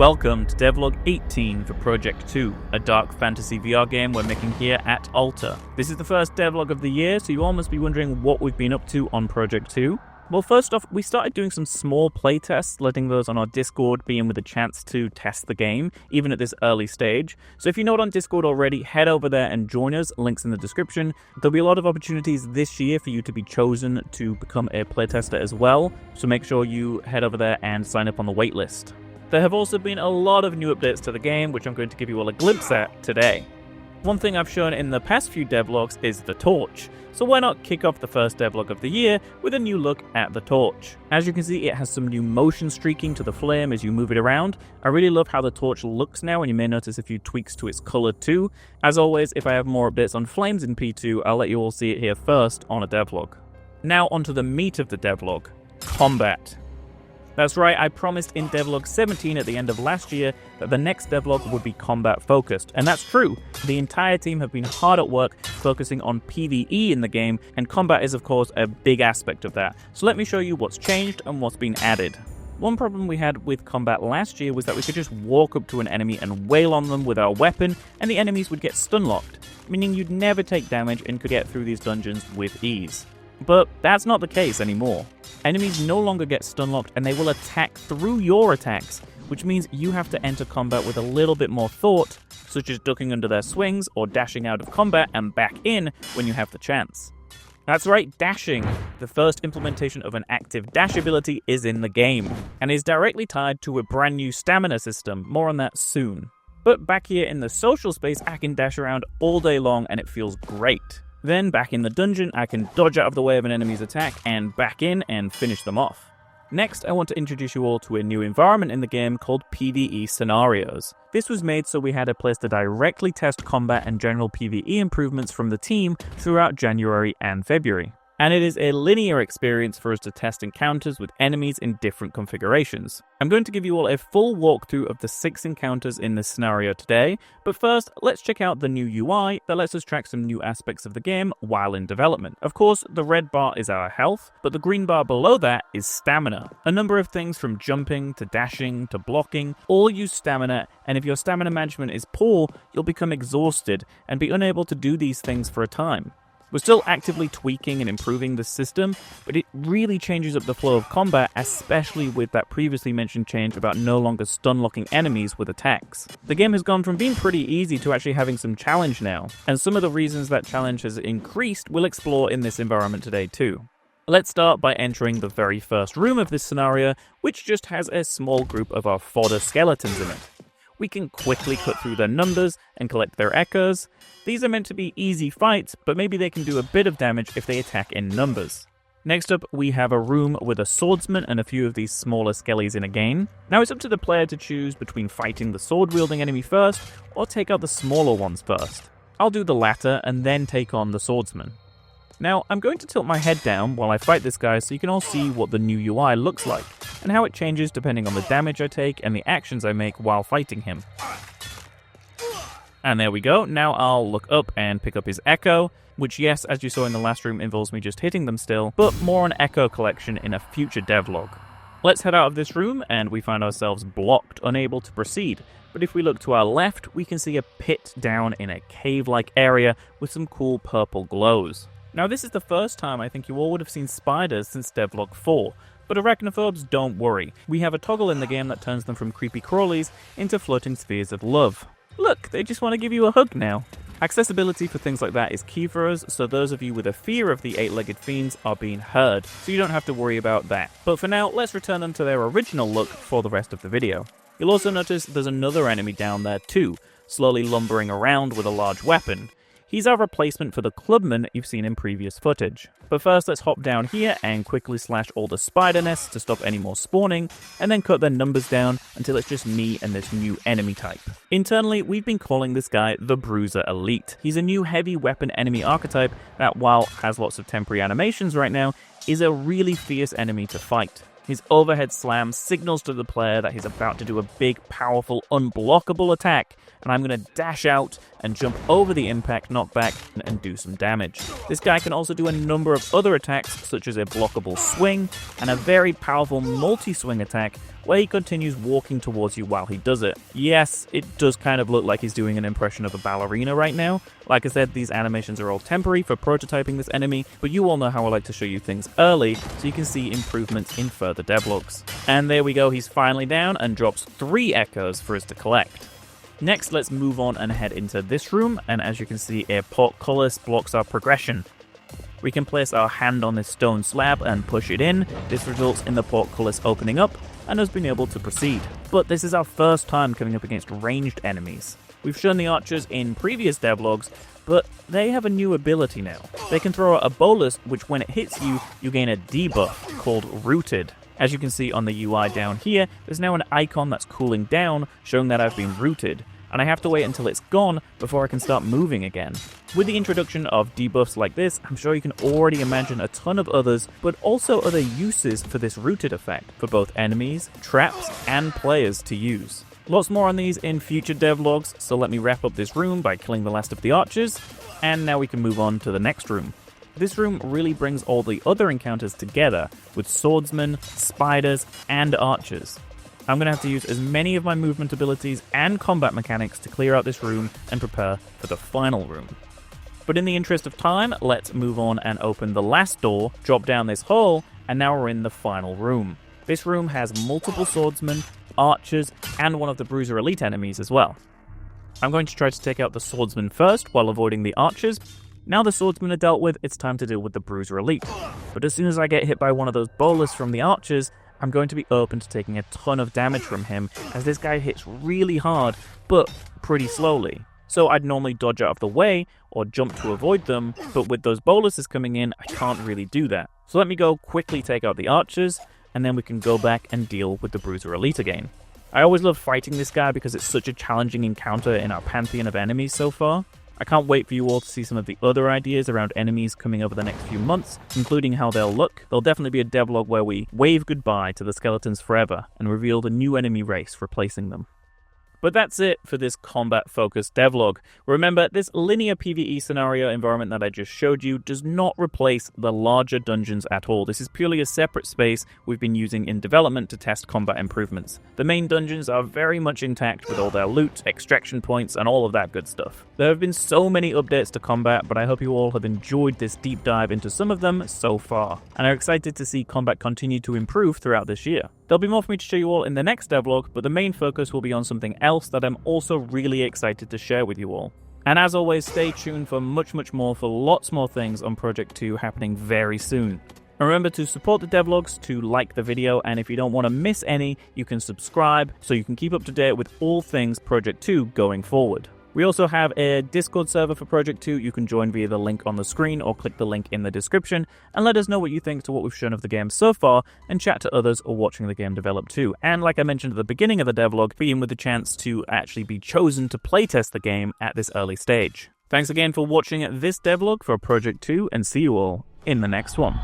Welcome to Devlog 18 for Project 2, a dark fantasy VR game we're making here at Alta. This is the first devlog of the year, so you all must be wondering what we've been up to on Project 2. Well, first off, we started doing some small playtests, letting those on our Discord be in with a chance to test the game, even at this early stage. So if you're not on Discord already, head over there and join us, links in the description. There'll be a lot of opportunities this year for you to be chosen to become a playtester as well, so make sure you head over there and sign up on the waitlist. There have also been a lot of new updates to the game, which I'm going to give you all a glimpse at today. One thing I've shown in the past few devlogs is the torch, so why not kick off the first devlog of the year with a new look at the torch. As you can see, it has some new motion streaking to the flame as you move it around. I really love how the torch looks now, and you may notice a few tweaks to its color too. As always, if I have more updates on flames in P2, I'll let you all see it here first on a devlog. Now onto the meat of the devlog, combat. That's right, I promised in Devlog 17 at the end of last year that the next devlog would be combat focused, and that's true. The entire team have been hard at work focusing on PvE in the game, and combat is of course a big aspect of that. So let me show you what's changed and what's been added. One problem we had with combat last year was that we could just walk up to an enemy and wail on them with our weapon, and the enemies would get stunlocked, meaning you'd never take damage and could get through these dungeons with ease. But that's not the case anymore. Enemies no longer get stunlocked and they will attack through your attacks, which means you have to enter combat with a little bit more thought, such as ducking under their swings or dashing out of combat and back in when you have the chance. That's right, dashing. The first implementation of an active dash ability is in the game, and is directly tied to a brand new stamina system. More on that soon. But back here in the social space, I can dash around all day long and it feels great. Then, back in the dungeon, I can dodge out of the way of an enemy's attack and back in and finish them off. Next, I want to introduce you all to a new environment in the game called PvE Scenarios. This was made so we had a place to directly test combat and general PvE improvements from the team throughout January and February. And it is a linear experience for us to test encounters with enemies in different configurations. I'm going to give you all a full walkthrough of the 6 encounters in this scenario today, but first, let's check out the new UI that lets us track some new aspects of the game while in development. Of course, the red bar is our health, but the green bar below that is stamina. A number of things from jumping to dashing to blocking all use stamina, and if your stamina management is poor, you'll become exhausted and be unable to do these things for a time. We're still actively tweaking and improving the system, but it really changes up the flow of combat, especially with that previously mentioned change about no longer stun-locking enemies with attacks. The game has gone from being pretty easy to actually having some challenge now, and some of the reasons that challenge has increased we'll explore in this environment today too. Let's start by entering the very first room of this scenario, which just has a small group of our fodder skeletons in it. We can quickly cut through their numbers and collect their echoes. These are meant to be easy fights, but maybe they can do a bit of damage if they attack in numbers. Next up, we have a room with a swordsman and a few of these smaller skellies in again. Now it's up to the player to choose between fighting the sword-wielding enemy first, or take out the smaller ones first. I'll do the latter and then take on the swordsman. Now, I'm going to tilt my head down while I fight this guy so you can all see what the new UI looks like, and how it changes depending on the damage I take and the actions I make while fighting him. And there we go, now I'll look up and pick up his echo, which yes, as you saw in the last room, involves me just hitting them still, but more on echo collection in a future devlog. Let's head out of this room, and we find ourselves blocked, unable to proceed. But if we look to our left, we can see a pit down in a cave-like area with some cool purple glows. Now this is the first time I think you all would have seen spiders since Devlog 4, but arachnophobes, don't worry. We have a toggle in the game that turns them from creepy crawlies into floating spheres of love. Look, they just want to give you a hug now. Accessibility for things like that is key for us, so those of you with a fear of the 8-legged fiends are being heard, so you don't have to worry about that. But for now, let's return them to their original look for the rest of the video. You'll also notice there's another enemy down there too, slowly lumbering around with a large weapon. He's our replacement for the clubman you've seen in previous footage. But first, let's hop down here and quickly slash all the spider nests to stop any more spawning, and then cut their numbers down until it's just me and this new enemy type. Internally, we've been calling this guy the Bruiser Elite. He's a new heavy weapon enemy archetype that, while has lots of temporary animations right now, is a really fierce enemy to fight. His overhead slam signals to the player that he's about to do a big, powerful, unblockable attack, and I'm going to dash out and jump over the impact knockback and do some damage. This guy can also do a number of other attacks, such as a blockable swing and a very powerful multi-swing attack where he continues walking towards you while he does it. Yes, it does kind of look like he's doing an impression of a ballerina right now. Like I said, these animations are all temporary for prototyping this enemy, but you all know how I like to show you things early so you can see improvements in further devlogs. And there we go, he's finally down and drops 3 echoes for us to collect. Next, let's move on and head into this room, and as you can see, a portcullis blocks our progression. We can place our hand on this stone slab and push it in. This results in the portcullis opening up and us being able to proceed. But this is our first time coming up against ranged enemies. We've shown the archers in previous devlogs, but they have a new ability now. They can throw out a bolus, which when it hits you, you gain a debuff called Rooted. As you can see on the UI down here, there's now an icon that's cooling down, showing that I've been rooted, and I have to wait until it's gone before I can start moving again. With the introduction of debuffs like this, I'm sure you can already imagine a ton of others, but also other uses for this rooted effect, for both enemies, traps, and players to use. Lots more on these in future devlogs, so let me wrap up this room by killing the last of the archers, and now we can move on to the next room. This room really brings all the other encounters together, with swordsmen, spiders, and archers. I'm going to have to use as many of my movement abilities and combat mechanics to clear out this room and prepare for the final room. But in the interest of time, let's move on and open the last door, drop down this hole, and now we're in the final room. This room has multiple swordsmen, archers, and one of the Bruiser Elite enemies as well. I'm going to try to take out the swordsman first while avoiding the archers. Now the swordsmen are dealt with, it's time to deal with the Bruiser Elite. But as soon as I get hit by one of those bolus from the archers, I'm going to be open to taking a ton of damage from him, as this guy hits really hard, but pretty slowly. So I'd normally dodge out of the way, or jump to avoid them, but with those boluses coming in, I can't really do that. So let me go quickly take out the archers, and then we can go back and deal with the Bruiser Elite again. I always love fighting this guy because it's such a challenging encounter in our pantheon of enemies so far. I can't wait for you all to see some of the other ideas around enemies coming over the next few months, including how they'll look. There'll definitely be a devlog where we wave goodbye to the skeletons forever and reveal the new enemy race replacing them. But that's it for this combat-focused devlog. Remember, this linear PvE scenario environment that I just showed you does not replace the larger dungeons at all. This is purely a separate space we've been using in development to test combat improvements. The main dungeons are very much intact with all their loot, extraction points, and all of that good stuff. There have been so many updates to combat, but I hope you all have enjoyed this deep dive into some of them so far, and are excited to see combat continue to improve throughout this year. There'll be more for me to show you all in the next devlog, but the main focus will be on something else that I'm also really excited to share with you all. And as always, stay tuned for much more, for lots more things on Project 2 happening very soon. And remember to support the devlogs, to like the video, and if you don't want to miss any, you can subscribe so you can keep up to date with all things Project 2 going forward. We also have a Discord server for Project 2. You can join via the link on the screen or click the link in the description and let us know what you think to what we've shown of the game so far and chat to others or watching the game develop too. And like I mentioned at the beginning of the devlog, being with the chance to actually be chosen to playtest the game at this early stage. Thanks again for watching this devlog for Project 2 and see you all in the next one.